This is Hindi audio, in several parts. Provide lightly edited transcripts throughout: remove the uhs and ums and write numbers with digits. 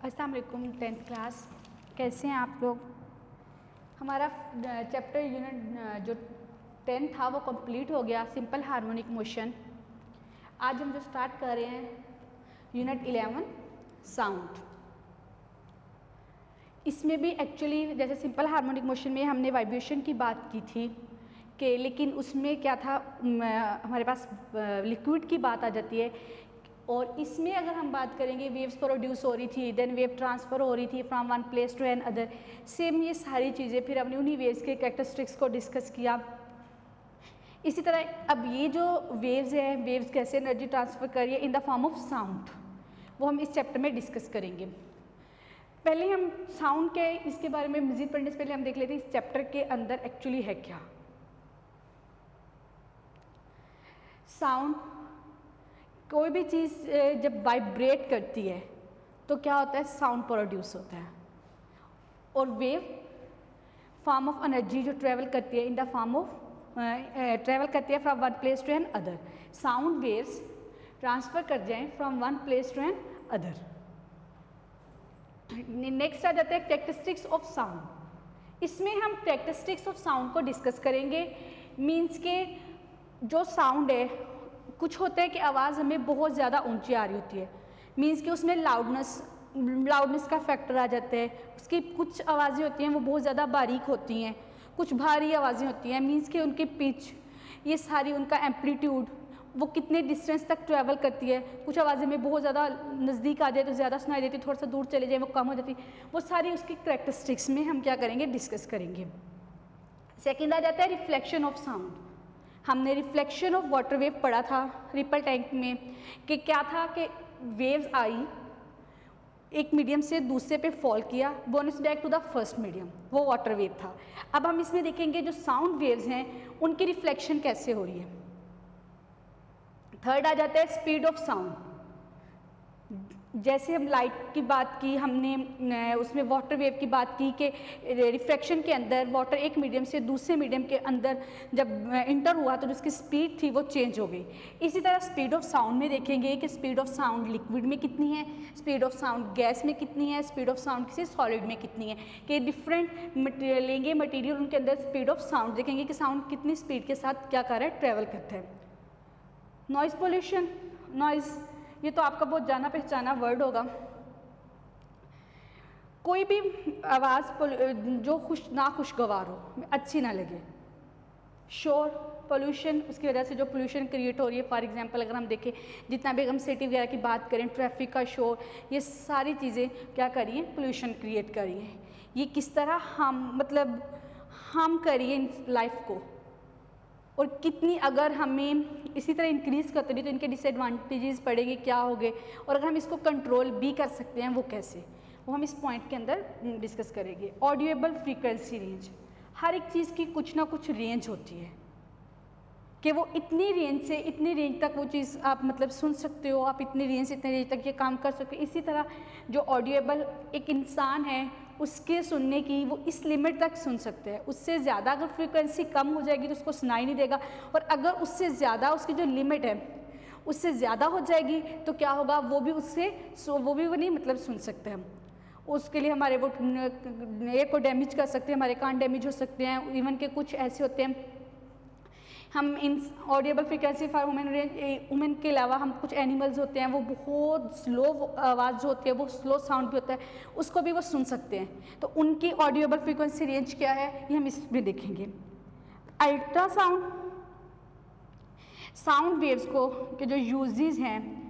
अस्सलाम वालेकुम 10th क्लास, कैसे हैं आप लोग। हमारा चैप्टर यूनिट जो 10 था वो कंप्लीट हो गया, सिंपल हार्मोनिक मोशन। आज हम जो स्टार्ट कर रहे हैं यूनिट 11 साउंड। इसमें भी एक्चुअली जैसे सिंपल हार्मोनिक मोशन में हमने वाइब्रेशन की बात की थी कि लेकिन उसमें क्या था, हमारे पास लिक्विड की बात आ जाती है। और इसमें अगर हम बात करेंगे वेव्स प्रोड्यूस हो रही थी, देन वेव ट्रांसफ़र हो रही थी from one place to another, same ये सारी चीज़ें। फिर हमने उन्हीं वेव्स के कैरेक्टरिस्टिक्स को डिस्कस किया। इसी तरह अब ये जो वेव्स हैं, वेव्स कैसे एनर्जी ट्रांसफ़र करिए इन द फॉर्म ऑफ साउंड, वो हम इस चैप्टर में डिस्कस करेंगे। पहले हम साउंड के इसके बारे में मज़ीद पढ़ने से पहले हम देख लेते हैं इस चैप्टर के अंदर एक्चुअली है क्या। साउंड, कोई भी चीज़ जब वाइब्रेट करती है तो क्या होता है, साउंड प्रोड्यूस होता है। और वेव फॉर्म ऑफ एनर्जी जो ट्रेवल करती है in the form of travel करती है from one place to another. Sound waves transfer कर जाएं from one place to another. Next आ जाता है कैरेक्टरिस्टिक्स ऑफ साउंड। इसमें हम कैरेक्टरिस्टिक्स ऑफ साउंड को डिस्कस करेंगे। मीन्स के जो साउंड है, कुछ होता है कि आवाज़ हमें बहुत ज़्यादा ऊंची आ रही होती है, मीन्स कि उसमें लाउडनेस का फैक्टर आ जाता है। उसकी कुछ आवाज़ें होती हैं वो बहुत ज़्यादा बारीक होती हैं, कुछ भारी आवाज़ें होती हैं, मीन्स कि उनकी पिच, ये सारी उनका एम्पलीट्यूड, वो कितने डिस्टेंस तक ट्रैवल करती है। कुछ आवाज़ें में बहुत ज़्यादा नज़दीक आ जाए तो ज़्यादा सुनाई देती है, थोड़ा सा दूर चले जाए वो कम हो जाती है। वो सारी उसकी कैरेक्टरिस्टिक्स में हम क्या करेंगे, डिस्कस करेंगे। सेकेंड आ जाता है रिफ्लेक्शन ऑफ साउंड। हमने रिफ्लेक्शन ऑफ वाटर वेव पढ़ा था रिपल टैंक में कि क्या था कि वेव्स आई, एक मीडियम से दूसरे पे फॉल किया, bounce back to the first medium, वो वाटर वेव था। अब हम इसमें देखेंगे जो साउंड वेव्स हैं उनकी रिफ्लेक्शन कैसे हो रही है। थर्ड आ जाता है स्पीड ऑफ साउंड। जैसे हम लाइट की बात की, हमने उसमें वाटर वेव की बात की कि रिफ्रैक्शन के अंदर वाटर एक मीडियम से दूसरे मीडियम के अंदर जब इंटर हुआ तो जिसकी स्पीड थी वो चेंज हो गई। इसी तरह स्पीड ऑफ साउंड में देखेंगे कि स्पीड ऑफ साउंड लिक्विड में कितनी है, स्पीड ऑफ साउंड गैस में कितनी है, स्पीड ऑफ साउंड किसी सॉलिड में कितनी है। कि डिफरेंट लेंगे मटीरियल, उनके अंदर स्पीड ऑफ साउंड देखेंगे कि साउंड कितनी स्पीड के साथ क्या कर रहा है, ट्रैवल करता है। नॉइज़ पोल्यूशन, नॉइज़ ये तो आपका बहुत जाना पहचाना वर्ड होगा। कोई भी आवाज़ जो नाखुशगवार हो, अच्छी ना लगे, शोर पोल्यूशन, उसकी वजह से जो पोल्यूशन क्रिएट हो रही है। फॉर एग्जांपल अगर हम देखें, जितना भी हम सिटी वगैरह की बात करें, ट्रैफिक का शोर, ये सारी चीज़ें क्या कर रही हैं, पोल्यूशन क्रिएट कर रही हैं। ये किस तरह हम करिए लाइफ को, और कितनी अगर हमें इसी तरह इंक्रीज़ करते रही तो इनके डिसएडवांटेजेस पड़ेंगे, क्या होंगे, और अगर हम इसको कंट्रोल भी कर सकते हैं वो कैसे, वो हम इस पॉइंट के अंदर डिस्कस करेंगे। ऑडिएबल फ्रीक्वेंसी रेंज, हर एक चीज़ की कुछ ना कुछ रेंज होती है कि वो इतनी रेंज से इतनी रेंज तक वो चीज़ आप सुन सकते हो, आप इतनी रेंज से इतनी रेंज तक ये काम कर सकते हो। इसी तरह जो ऑडिएबल एक इंसान है उसके सुनने की वो इस लिमिट तक सुन सकते हैं। उससे ज़्यादा अगर फ्रीक्वेंसी कम हो जाएगी तो उसको सुनाई नहीं देगा, और अगर उससे ज़्यादा उसकी जो लिमिट है उससे ज़्यादा हो जाएगी तो क्या होगा, वो भी वो नहीं सुन सकते हम। उसके लिए हमारे वो एयर को डैमेज कर सकते हैं, हमारे कान डैमेज हो सकते हैं। इवन के कुछ ऐसे होते हैं, हम इन ऑडिएबल फ्रीक्वेंसी फॉर वुमेन के अलावा हम कुछ एनिमल्स होते हैं वो बहुत स्लो आवाज़ जो होती है, वो स्लो साउंड भी होता है, उसको भी वो सुन सकते हैं। तो उनकी ऑडिएबल फ्रीक्वेंसी रेंज क्या है ये हम इसमें देखेंगे। अल्ट्रासाउंड, साउंड वेव्स को के जो यूजेस हैं,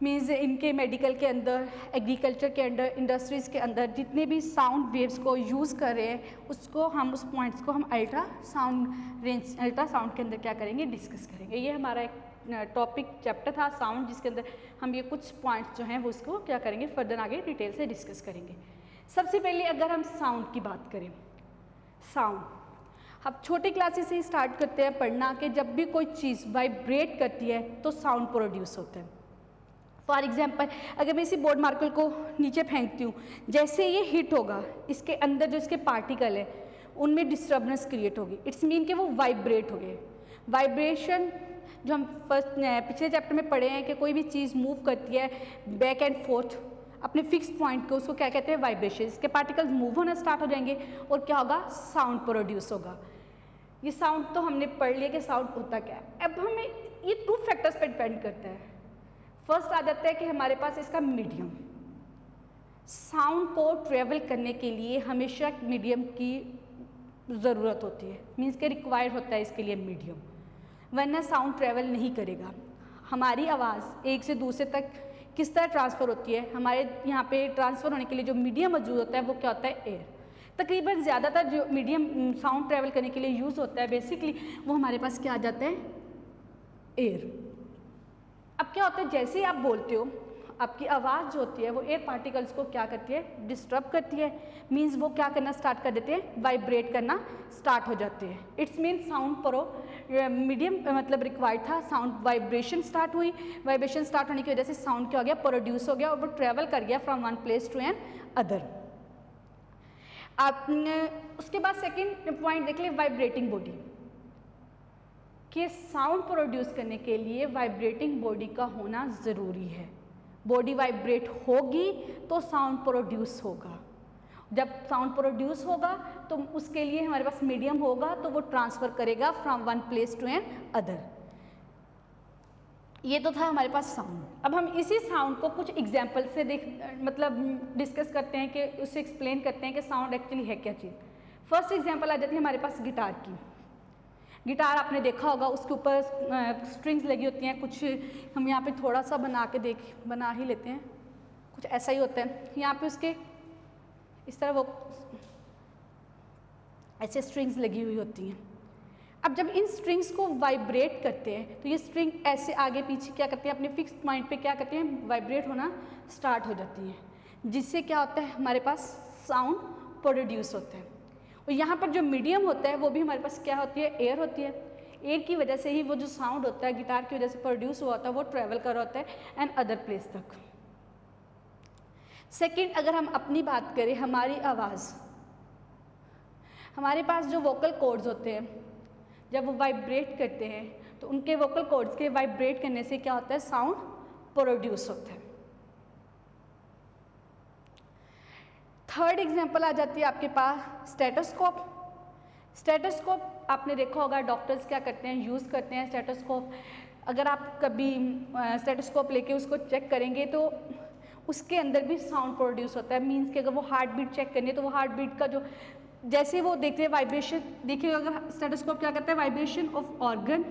मीन्स इनके मेडिकल के अंदर, एग्रीकल्चर के अंदर, इंडस्ट्रीज़ के अंदर जितने भी साउंड वेव्स को यूज़ कर रहे हैं उसको हम उस पॉइंट्स को हम अल्ट्रासाउंड रेंज, अल्ट्रासाउंड के अंदर क्या करेंगे, डिस्कस करेंगे। ये हमारा एक टॉपिक चैप्टर था साउंड, जिसके अंदर हम ये कुछ पॉइंट्स जो हैं वो उसको क्या करेंगे, फर्दर आगे डिटेल से डिस्कस करेंगे। सबसे पहले अगर हम साउंड की बात करें, साउंड अब छोटी क्लासेस से ही स्टार्ट करते हैं पढ़ना कि जब भी कोई चीज़ वाइब्रेट करती है तो साउंड प्रोड्यूस होता है। फॉर एग्जाम्पल अगर मैं इसी बोर्ड मार्कर को नीचे फेंकती हूँ, जैसे ये हिट होगा, इसके अंदर जो इसके पार्टिकल है उनमें डिस्टर्बेंस क्रिएट होगी। इट्स मीन कि वो वाइब्रेट हो गए। वाइब्रेशन जो हम पिछले चैप्टर में पढ़े हैं कि कोई भी चीज़ मूव करती है बैक एंड फोर्थ, अपने फिक्स पॉइंट को, उसको क्या कहते हैं, वाइब्रेशन। इसके पार्टिकल्स मूव होना स्टार्ट हो जाएंगे और क्या होगा, साउंड प्रोड्यूस होगा। ये साउंड तो हमने पढ़ लिया कि साउंड होता क्या है। अब हमें ये 2 फैक्टर्स पे डिपेंड करता है। फर्स्ट आ जाता है कि हमारे पास इसका मीडियम, साउंड को ट्रेवल करने के लिए हमेशा मीडियम की ज़रूरत होती है, मीन्स के रिक्वायर्ड होता है इसके लिए मीडियम, वरना साउंड ट्रेवल नहीं करेगा। हमारी आवाज़ एक से दूसरे तक किस तरह ट्रांसफ़र होती है, हमारे यहाँ पे ट्रांसफ़र होने के लिए जो मीडियम मौजूद होता है वो क्या होता है, एयर। तकरीबन ज़्यादातर जो मीडियम साउंड ट्रेवल करने के लिए यूज़ होता है बेसिकली वो हमारे पास क्या आ जाता है, एयर। अब क्या होता है, जैसे ही आप बोलते हो आपकी आवाज़ जो होती है वो एयर पार्टिकल्स को क्या करती है, डिस्टर्ब करती है। मीन्स वो क्या करना स्टार्ट कर देते हैं, वाइब्रेट करना स्टार्ट हो जाते हैं। इट्स मीन साउंड पर मीडियम मतलब रिक्वायर्ड था, साउंड वाइब्रेशन स्टार्ट हुई, वाइब्रेशन स्टार्ट होने की वजह से साउंड क्या हो गया, प्रोड्यूस हो गया और वो ट्रेवल कर गया from one place to another. आप उसके बाद सेकेंड पॉइंट देख ले, वाइब्रेटिंग बॉडी, कि साउंड प्रोड्यूस करने के लिए वाइब्रेटिंग बॉडी का होना ज़रूरी है। बॉडी वाइब्रेट होगी तो साउंड प्रोड्यूस होगा, जब साउंड प्रोड्यूस होगा तो उसके लिए हमारे पास मीडियम होगा तो वो ट्रांसफ़र करेगा from one place to another. ये तो था हमारे पास साउंड। अब हम इसी साउंड को कुछ एग्जाम्पल से मतलब डिस्कस करते हैं, कि उससे एक्सप्लेन करते हैं कि साउंड एक्चुअली है क्या चीज़। फर्स्ट एग्जाम्पल आ जाती है हमारे पास गिटार की। गिटार आपने देखा होगा, उसके ऊपर स्ट्रिंग्स लगी होती हैं। कुछ हम यहाँ पे थोड़ा सा बना ही लेते हैं, कुछ ऐसा ही होता है। यहाँ पे उसके इस तरह वो ऐसे स्ट्रिंग्स लगी हुई होती हैं। अब जब इन स्ट्रिंग्स को वाइब्रेट करते हैं तो ये स्ट्रिंग ऐसे आगे पीछे क्या करती हैं, अपने फिक्स पॉइंट पे क्या करती हैं, वाइब्रेट होना स्टार्ट हो जाती हैं, जिससे क्या होता है, हमारे पास साउंड प्रोड्यूस होता है। और यहाँ पर जो मीडियम होता है वो भी हमारे पास क्या होती है, एयर होती है। एयर की वजह से ही वो जो साउंड होता है गिटार की वजह से प्रोड्यूस हुआ होता है वो ट्रेवल कर रहा होता है एंड अदर प्लेस तक। सेकेंड, अगर हम अपनी बात करें, हमारी आवाज़, हमारे पास जो वोकल कॉर्ड्स होते हैं जब वो वाइब्रेट करते हैं तो उनके वोकल कॉर्ड्स के वाइब्रेट करने से क्या होता है, साउंड प्रोड्यूस होता है। थर्ड एग्जांपल आ जाती है आपके पास स्टेथोस्कोप। स्टेथोस्कोप आपने देखा होगा, डॉक्टर्स क्या करते हैं, यूज़ करते हैं स्टेथोस्कोप। अगर आप कभी स्टेथोस्कोप लेके उसको चेक करेंगे तो उसके अंदर भी साउंड प्रोड्यूस होता है। मीन्स कि अगर वो हार्ट बीट चेक करनी है तो वो हार्ट बीट का जो जैसे वो देखते हैं वाइब्रेशन, देखिए अगर स्टेथोस्कोप क्या करता है, vibration of organ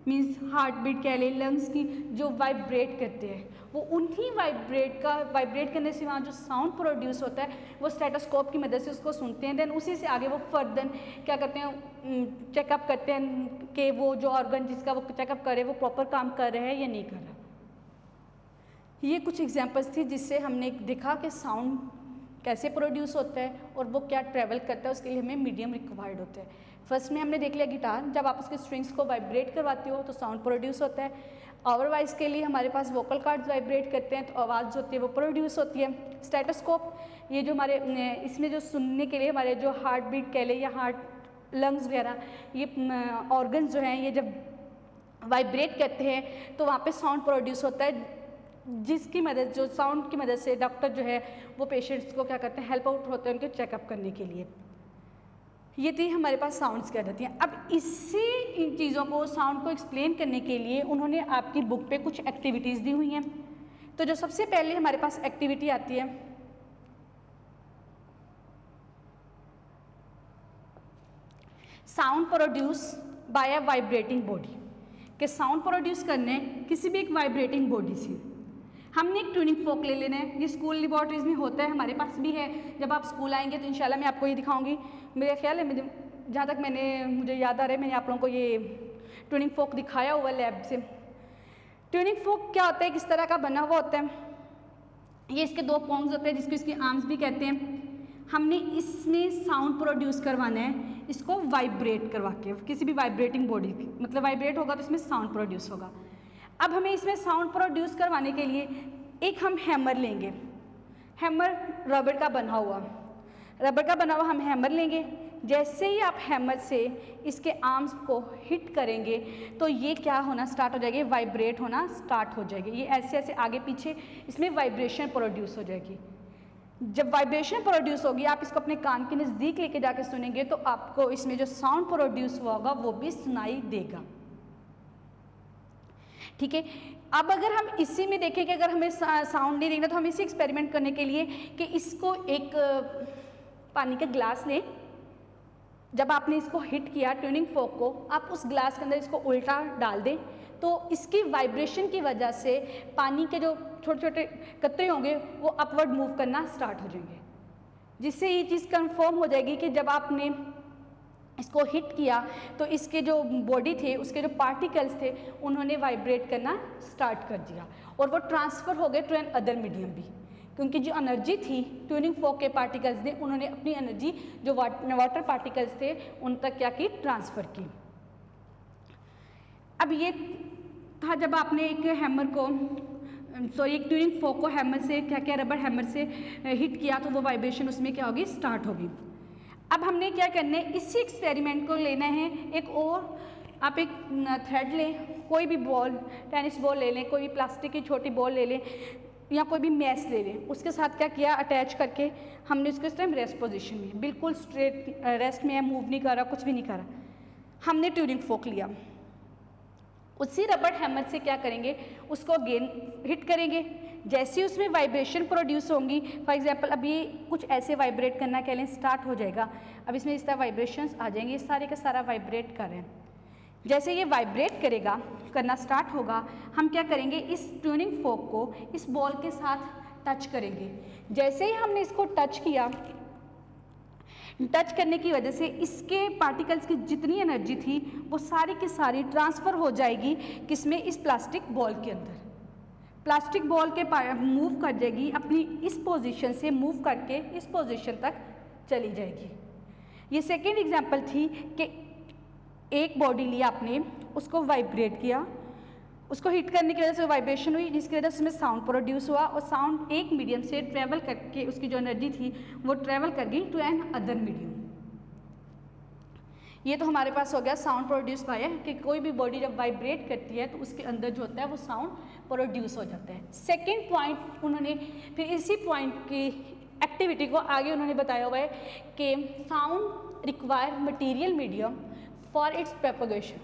means heart beat कह लें, लंग्स की जो वाइब्रेट करते हैं, वो उन्हीं वाइब्रेट करने से वहाँ जो साउंड प्रोड्यूस होता है वो स्टेथोस्कोप की मदद से उसको सुनते हैं। देन उसी से आगे वो फर्दर क्या करते हैं, चेकअप करते हैं कि वो जो ऑर्गन जिसका वो चेकअप करे वो प्रॉपर काम कर रहे हैं या नहीं कर रहा। ये कुछ एग्जांपल्स थी जिससे हमने देखा कि साउंड कैसे प्रोड्यूस होता है और वो क्या ट्रैवल करता है, उसके लिए हमें मीडियम रिक्वायर्ड होता है। फर्स्ट में हमने देख लिया गिटार, जब आप उसके स्ट्रिंग्स को वाइब्रेट करवाते हो तो साउंड प्रोड्यूस होता है। अदरवाइज के लिए हमारे पास वोकल कॉर्ड्स वाइब्रेट करते हैं तो आवाज़ जो होती है वो प्रोड्यूस होती है। स्टेथोस्कोप, ये जो हमारे इसमें जो सुनने के लिए हमारे जो हार्ट बीट कह लें या हार्ट लंग्स वगैरह ये ऑर्गन्स जो हैं ये जब वाइब्रेट करते हैं तो वहाँ पे साउंड प्रोड्यूस होता है, जिसकी मदद जो साउंड की मदद से डॉक्टर जो है वो पेशेंट्स को क्या करते हैं, हेल्प आउट होते हैं उनके चेकअप करने के लिए। ये थी हमारे पास साउंड्स क्या रहती हैं। अब इससे इन चीज़ों को साउंड को एक्सप्लेन करने के लिए उन्होंने आपकी बुक पे कुछ एक्टिविटीज़ दी हुई हैं। तो जो सबसे पहले हमारे पास एक्टिविटी आती है sound produce by a vibrating body, कि साउंड प्रोड्यूस करने किसी भी एक वाइब्रेटिंग बॉडी से। हमने एक ट्यूनिंग फोक ले लेना है, ये स्कूल लेबॉर्ट्रीज में होता है, हमारे पास भी है। जब आप स्कूल आएंगे तो इंशाल्लाह मैं आपको ये दिखाऊंगी। मेरा ख्याल है जहाँ तक मुझे याद आ रहा है मैंने आप लोगों को ये ट्यूनिंग फोक दिखाया हुआ लैब से। ट्यूनिंग फोक क्या होता है, किस तरह का बना हुआ होता है, ये इसके 2 पोंग्स होते हैं जिसको इसके आर्म्स भी कहते हैं। हमने इसमें साउंड प्रोड्यूस करवाना है, इसको वाइब्रेट करवा के, किसी भी वाइब्रेटिंग बॉडी मतलब वाइब्रेट होगा तो इसमें साउंड प्रोड्यूस होगा। अब हमें इसमें साउंड प्रोड्यूस करवाने के लिए एक हम हैमर लेंगे, हैमर रबर का बना हुआ हम हैमर लेंगे, जैसे ही आप हैमर से इसके आर्म्स को हिट करेंगे तो ये क्या होना स्टार्ट हो जाएगी, वाइब्रेट होना स्टार्ट हो जाएगी। ये ऐसे ऐसे आगे पीछे इसमें वाइब्रेशन प्रोड्यूस हो जाएगी। जब वाइब्रेशन प्रोड्यूस होगी, आप इसको अपने कान के नज़दीक लेके जाके सुनेंगे तो आपको इसमें जो साउंड प्रोड्यूस हुआ होगा वो भी सुनाई देगा। ठीक है, अब अगर हम इसी में देखें कि अगर हमें साउंड नहीं देखना तो हम इसी एक्सपेरिमेंट करने के लिए कि इसको एक पानी का ग्लास लें, जब आपने इसको हिट किया ट्यूनिंग फोक को, आप उस ग्लास के अंदर इसको उल्टा डाल दें तो इसकी वाइब्रेशन की वजह से पानी के जो छोटे छोटे कतरे होंगे वो अपवर्ड मूव करना स्टार्ट हो जाएंगे, जिससे ये चीज़ कंफर्म हो जाएगी कि जब आपने इसको हिट किया तो इसके जो बॉडी थे, उसके जो पार्टिकल्स थे, उन्होंने वाइब्रेट करना स्टार्ट कर दिया और वो ट्रांसफ़र हो गए टू एन अदर मीडियम भी, क्योंकि जो एनर्जी थी ट्यूनिंग फोक के पार्टिकल्स ने, उन्होंने अपनी एनर्जी जो वाटर पार्टिकल्स थे उन तक क्या की, ट्रांसफ़र की। अब ये था जब आपने एक हैमर को एक ट्यूनिंग फोक को हैमर से क्या क्या रबर हैमर से हिट किया तो वो वाइब्रेशन उसमें क्या होगी, स्टार्ट होगी। अब हमने क्या करना है, इसी एक्सपेरिमेंट को लेना है एक और, आप एक थ्रेड लें, कोई भी बॉल, टेनिस बॉल ले लें, कोई भी प्लास्टिक की छोटी बॉल ले लें या कोई भी मैश ले लें, उसके साथ क्या किया, अटैच करके हमने उसको इस टाइम रेस्ट पोजीशन में, बिल्कुल स्ट्रेट रेस्ट में है, मूव नहीं कर रहा, कुछ भी नहीं कर रहा। हमने ट्यूनिंग फोक लिया, उसी रबर हैमर से क्या करेंगे, उसको अगेन हिट करेंगे। जैसे ही उसमें वाइब्रेशन प्रोड्यूस होंगी, फॉर एग्जांपल अब ये कुछ ऐसे वाइब्रेट करना कह लें स्टार्ट हो जाएगा, अब इसमें इस तरह वाइब्रेशंस आ जाएंगे, सारे का सारा वाइब्रेट कर रहे हैं। जैसे ये वाइब्रेट करेगा, करना स्टार्ट होगा, हम क्या करेंगे, इस ट्यूनिंग फोक को इस बॉल के साथ टच करेंगे। जैसे ही हमने इसको टच किया, टच करने की वजह से इसके पार्टिकल्स की जितनी एनर्जी थी वो सारी की सारी ट्रांसफ़र हो जाएगी किसमें, इस प्लास्टिक बॉल के अंदर। प्लास्टिक बॉल के मूव कर जाएगी, अपनी इस पोजीशन से मूव करके इस पोजीशन तक चली जाएगी। ये सेकेंड एग्जांपल थी कि एक बॉडी लिया आपने, उसको वाइब्रेट किया, उसको हिट करने की वजह से वाइब्रेशन हुई, जिसकी वजह से उसमें साउंड प्रोड्यूस हुआ और साउंड एक मीडियम से ट्रैवल करके उसकी जो एनर्जी थी वो ट्रैवल कर गई टू एन अदर मीडियम। ये तो हमारे पास हो गया साउंड प्रोड्यूस बाय, कि कोई भी बॉडी जब वाइब्रेट करती है तो उसके अंदर जो होता है वो साउंड प्रोड्यूस हो जाता है। सेकेंड पॉइंट उन्होंने फिर इसी पॉइंट की एक्टिविटी को आगे उन्होंने बताया हुआ है कि sound require material medium for its propagation,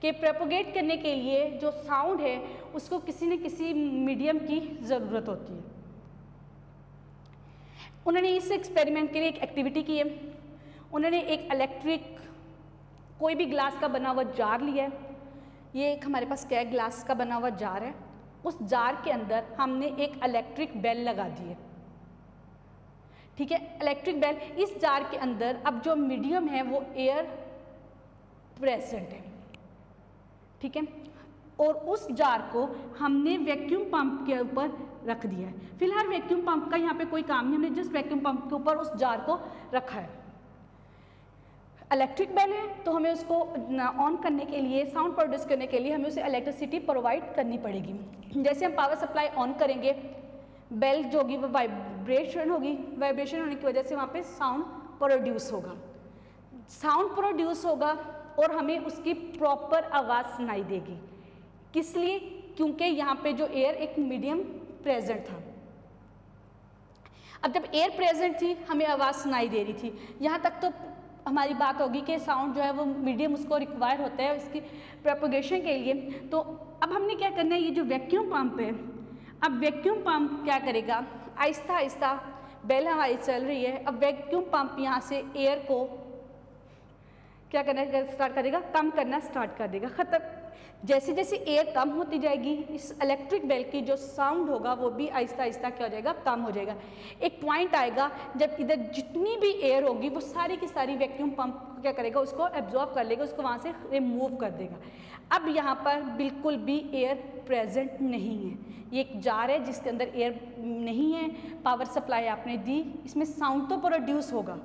कि प्रोपोगेट करने के लिए जो साउंड है उसको किसी न किसी मीडियम की ज़रूरत होती है। उन्होंने इस एक्सपेरिमेंट के लिए एक एक्टिविटी की है, उन्होंने एक इलेक्ट्रिक कोई भी ग्लास का बना हुआ जार लिया है, ये एक हमारे पास क्या है, ग्लास का बना हुआ जार है, उस जार के अंदर हमने एक इलेक्ट्रिक बेल लगा दी है। ठीक है, इलेक्ट्रिक बेल, इस जार के अंदर अब जो मीडियम है वो एयर प्रेजेंट है। ठीक है, और उस जार को हमने वैक्यूम पंप के ऊपर रख दिया है। फिलहाल वैक्यूम पंप का यहाँ पे कोई काम नहीं, हमने जस्ट वैक्यूम पंप के ऊपर उस जार को रखा है। इलेक्ट्रिक बेल है तो हमें उसको ऑन करने के लिए, साउंड प्रोड्यूस करने के लिए हमें उसे इलेक्ट्रिसिटी प्रोवाइड करनी पड़ेगी। जैसे हम पावर सप्लाई ऑन करेंगे, बेल जो होगी वो वाइब्रेशन होगी, वाइब्रेशन होने की वजह से वहाँ पे साउंड प्रोड्यूस होगा, साउंड प्रोड्यूस होगा और हमें उसकी प्रॉपर आवाज़ सुनाई देगी। किस लिए? क्योंकि यहाँ पे जो एयर एक मीडियम प्रेजेंट था। अब जब एयर प्रेजेंट थी हमें आवाज़ सुनाई दे रही थी, यहाँ तक तो हमारी बात होगी कि साउंड जो है वो मीडियम उसको रिक्वायर होता है इसकी प्रोपगेशन के लिए। तो अब हमने क्या करना है, ये जो वैक्यूम पंप है, अब वैक्यूम पंप क्या करेगा, आहिस्ता आहिस्ता बेल हमारी चल रही है, अब वैक्यूम पंप यहाँ से एयर को क्या करना स्टार्ट कर देगा, कम करना स्टार्ट कर देगा। ख़त्म, जैसे जैसे एयर कम होती जाएगी इस इलेक्ट्रिक बेल की जो साउंड होगा वो भी आहिस्ता आहिस्ता क्या हो जाएगा, कम हो जाएगा। एक पॉइंट आएगा जब इधर जितनी भी एयर होगी वो सारी की सारी वैक्यूम पंप क्या करेगा, उसको एब्जॉर्ब कर लेगा, उसको वहाँ से रिमूव कर देगा। अब यहाँ पर बिल्कुल भी एयर प्रेजेंट नहीं है, ये एक जार है जिसके अंदर एयर नहीं है, पावर सप्लाई आपने दी, इसमें साउंड तो प्रोड्यूस होगा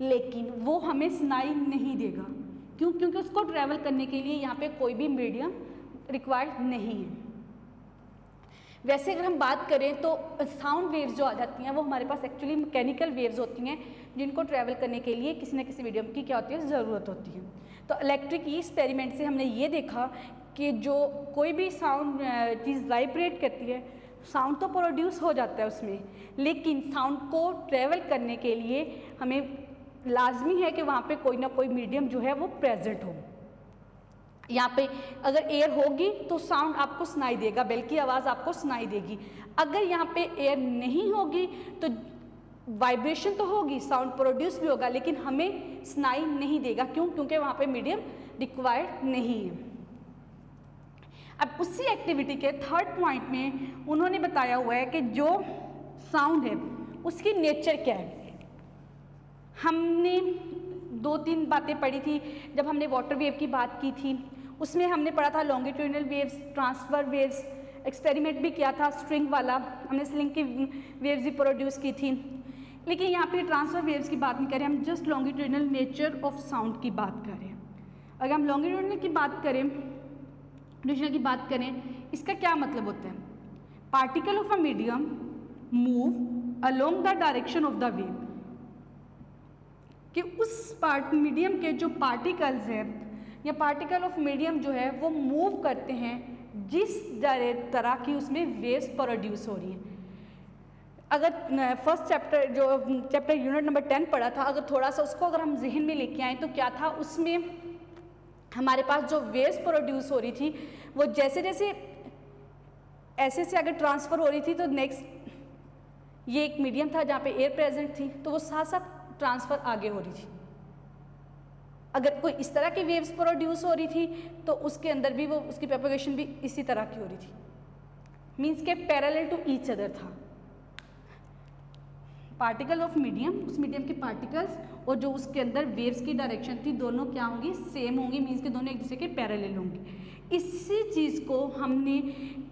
लेकिन वो हमें सुनाई नहीं देगा। क्यों? क्योंकि उसको ट्रैवल करने के लिए यहाँ पे कोई भी मीडियम रिक्वायर्ड नहीं है। वैसे अगर हम बात करें तो साउंड वेव्स जो आ जाती हैं वो हमारे पास एक्चुअली मैकेनिकल वेव्स होती हैं जिनको ट्रैवल करने के लिए किसी न किसी मीडियम की क्या होती है, ज़रूरत होती है। तो इलेक्ट्रिक एक्सपेरिमेंट से हमने ये देखा कि जो कोई भी साउंड चीज़ वाइब्रेट करती है, साउंड तो प्रोड्यूस हो जाता है उसमें, लेकिन साउंड को ट्रैवल करने के लिए हमें लाजमी है कि वहाँ पे कोई ना कोई मीडियम जो है वो प्रेजेंट हो। यहाँ पे अगर एयर होगी तो साउंड आपको सुनाई देगा, बल्कि आवाज़ आपको सुनाई देगी। अगर यहाँ पे एयर नहीं होगी तो वाइब्रेशन तो होगी, साउंड प्रोड्यूस भी होगा, लेकिन हमें सुनाई नहीं देगा। क्यों? क्योंकि वहाँ पे मीडियम रिक्वायर्ड नहीं है। अब उसी एक्टिविटी के थर्ड पॉइंट में उन्होंने बताया हुआ है कि जो साउंड है उसकी नेचर क्या है। हमने 2-3 बातें पढ़ी थी जब हमने वाटर वेव की बात की थी, उसमें हमने पढ़ा था longitudinal waves, transfer waves, experiment भी किया था स्ट्रिंग वाला, हमने स्लिंग की वेव्स भी प्रोड्यूस की थी। लेकिन यहाँ पे ट्रांसफर वेव्स की बात नहीं कर रहे, हम just longitudinal nature of sound की बात कर रहे हैं। अगर हम लॉन्गिट्यूडिनल की बात करें, डिविजन की बात करें, इसका क्या मतलब होता है? Particle of a medium move along the direction of the wave, कि उस मीडियम के जो पार्टिकल्स हैं या पार्टिकल ऑफ मीडियम जो है वो मूव करते हैं जिस तरह की उसमें वेव्स प्रोड्यूस हो रही हैं। अगर फर्स्ट चैप्टर जो चैप्टर यूनिट नंबर 10 पढ़ा था, अगर थोड़ा सा उसको अगर हम जहन में लेके आए तो क्या था, उसमें हमारे पास जो वेव्स प्रोड्यूस हो रही थी वो जैसे जैसे ऐसे से अगर ट्रांसफ़र हो रही थी तो नेक्स्ट ये एक मीडियम था जहाँ पे एयर प्रेजेंट थी, तो वो साथ साथ ट्रांसफ़र आगे हो रही थी। अगर कोई इस तरह की वेव्स प्रोड्यूस हो रही थी तो उसके अंदर भी वो उसकी प्रोपगेशन भी इसी तरह की हो रही थी, मीन्स के पैरेलल टू ईच अदर था। पार्टिकल ऑफ मीडियम, उस मीडियम के पार्टिकल्स और जो उसके अंदर वेव्स की डायरेक्शन थी दोनों क्या होंगी, सेम होंगी, मीन्स के दोनों एक दूसरे के पैरेलल होंगी। इसी चीज़ को हमने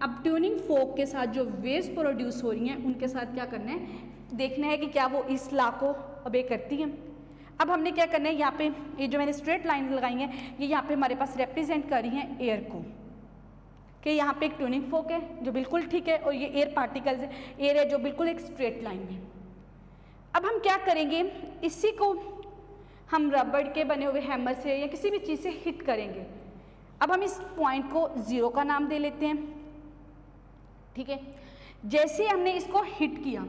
अब ट्यूनिंग फोक के साथ जो वेव्स प्रोड्यूस हो रही हैं उनके साथ क्या करना है, देखना है कि क्या वो इस लॉ को ओबे करती हैं। अब हमने क्या करना है, यहाँ पे ये जो मैंने स्ट्रेट लाइन लगाई हैं ये यहाँ पे हमारे पास रिप्रेजेंट कर रही हैं एयर को, कि यहाँ पे एक ट्यूनिंग फोक है जो बिल्कुल ठीक है और ये एयर पार्टिकल्स है, एयर है जो बिल्कुल एक स्ट्रेट लाइन में। अब हम क्या करेंगे, इसी को हम रबड़ के बने हुए हैमर से या किसी भी चीज़ से हिट करेंगे। अब हम इस पॉइंट को 0 का नाम दे लेते हैं, ठीक है। जैसे हमने इसको हिट किया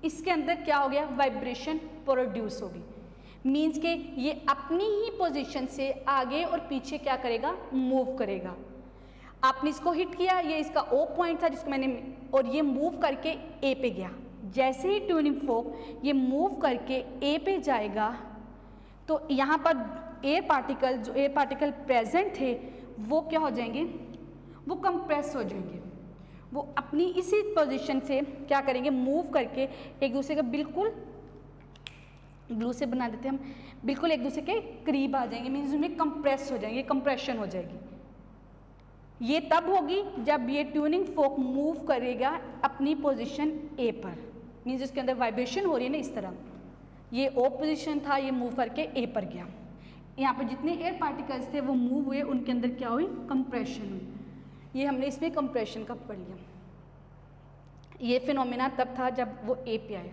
इसके अंदर क्या हो गया, वाइब्रेशन प्रोड्यूस होगी, मीन्स के ये अपनी ही पोजीशन से आगे और पीछे क्या करेगा, मूव करेगा। आपने इसको हिट किया, ये इसका O पॉइंट था जिसको मैंने, और ये मूव करके A पे गया। जैसे ही ट्यूनिंग फोक ये मूव करके A पे जाएगा तो यहाँ पर एयर पार्टिकल, जो एयर पार्टिकल प्रेजेंट थे वो क्या हो जाएंगे, वो कंप्रेस हो जाएंगे, वो अपनी इसी पोजीशन से क्या करेंगे, मूव करके एक दूसरे का बिल्कुल ग्लू से बना देते हैं हम, बिल्कुल एक दूसरे के करीब आ जाएंगे, मीन्स उनमें कंप्रेस हो जाएंगे, कंप्रेशन हो जाएगी। ये तब होगी जब ये ट्यूनिंग फोक मूव करेगा अपनी पोजीशन A पर, मीन्स इसके अंदर वाइब्रेशन हो रही है ना इस तरह, ये O पोजीशन था, ये मूव करके A पर गया। यहाँ पर जितने एयर पार्टिकल्स थे वो मूव हुए, उनके अंदर क्या हुई, कंप्रेशन हुई। ये हमने इसमें कंप्रेशन का पढ़ लिया। ये फिनोमेना तब था जब वो A पे आया।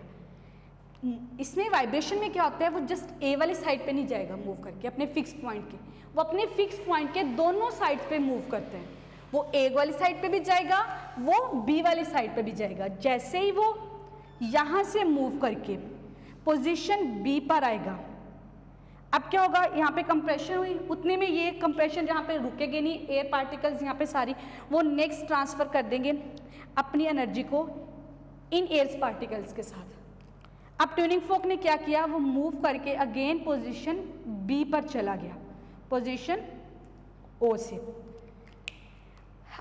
इसमें वाइब्रेशन में क्या होता है, वो जस्ट A वाली साइड पे नहीं जाएगा मूव करके अपने फिक्स पॉइंट के, वो अपने फिक्स पॉइंट के दोनों साइड्स पे मूव करते हैं। वो A वाली साइड पे भी जाएगा, वो B वाली साइड पे भी जाएगा। जैसे ही वो यहाँ से मूव करके पोजीशन B पर आएगा, अब क्या होगा, यहाँ पे कंप्रेशन हुई, उतने में ये कंप्रेशन जहाँ पे रुकेगी नहीं, एयर पार्टिकल्स यहाँ पे सारी वो नेक्स्ट ट्रांसफ़र कर देंगे अपनी एनर्जी को इन एयर पार्टिकल्स के साथ। अब ट्यूनिंग फोक ने क्या किया, वो मूव करके अगेन पोजीशन B पर चला गया, पोजीशन O से।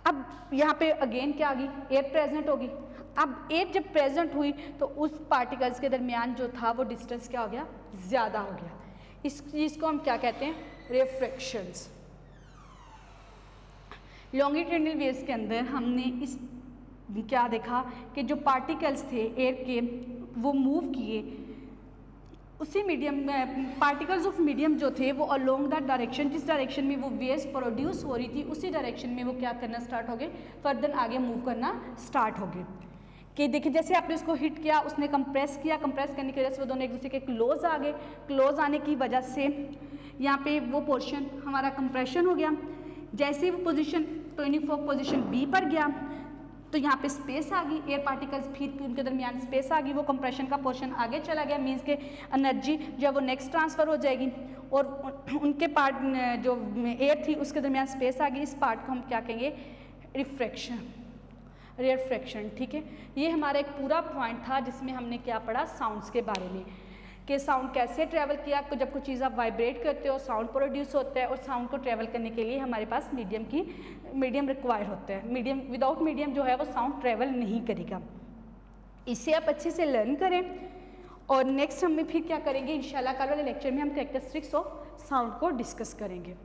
अब यहाँ पे अगेन क्या आ गई, एयर प्रेजेंट होगी। अब एयर जब प्रेजेंट हुई तो उस पार्टिकल्स के दरमियान जो था वो डिस्टेंस क्या हो गया, ज़्यादा हो गया। इस चीज़ को हम क्या कहते हैं, रिफ्रैक्शंस। लॉन्गिट्यूडिनल वेव्स के अंदर हमने इस क्या देखा कि जो पार्टिकल्स थे एयर के वो मूव किए, उसी मीडियम पार्टिकल्स ऑफ मीडियम जो थे वो अलोंग दैट डायरेक्शन, जिस डायरेक्शन में वो वेव्स प्रोड्यूस हो रही थी उसी डायरेक्शन में वो क्या करना स्टार्ट हो गए, फर्दर आगे मूव करना स्टार्ट हो गए। कि देखिए जैसे आपने उसको हिट किया, उसने कंप्रेस किया, कंप्रेस करने की वजह से वो दोनों एक दूसरे के क्लोज आ गए, क्लोज आने की वजह से यहाँ पे वो पोर्शन हमारा कंप्रेशन हो गया। जैसे ही वो पोजीशन 24 पोजीशन बी पर गया तो यहाँ पे स्पेस आ गई, एयर पार्टिकल्स फिर उनके दरमियान स्पेस आ गई, वो कंप्रेशन का पोर्शन आगे चला गया, मीन्स के एनर्जी जो है वो नेक्स्ट ट्रांसफ़र हो जाएगी और उनके पार्ट जो एयर थी उसके दरमियान स्पेस आ गई। इस पार्ट को हम क्या कहेंगे, रिफ्रैक्शन, रिफ्रैक्शन। ठीक है, ये हमारा एक पूरा पॉइंट था जिसमें हमने क्या पढ़ा, साउंड्स के बारे में, कि साउंड कैसे ट्रैवल किया। जब कोई चीज़ आप वाइब्रेट करते हो साउंड प्रोड्यूस होता है और साउंड को ट्रैवल करने के लिए हमारे पास मीडियम रिक्वायर होता है। मीडियम, विदाउट मीडियम जो है वो साउंड ट्रैवल नहीं करेगा। इसे आप अच्छे से लर्न करें और नेक्स्ट हम फिर क्या करेंगे, इंशाल्लाह कल वाले लेक्चर में हम कैरेक्टरिस्टिक्स ऑफ साउंड को डिस्कस करेंगे।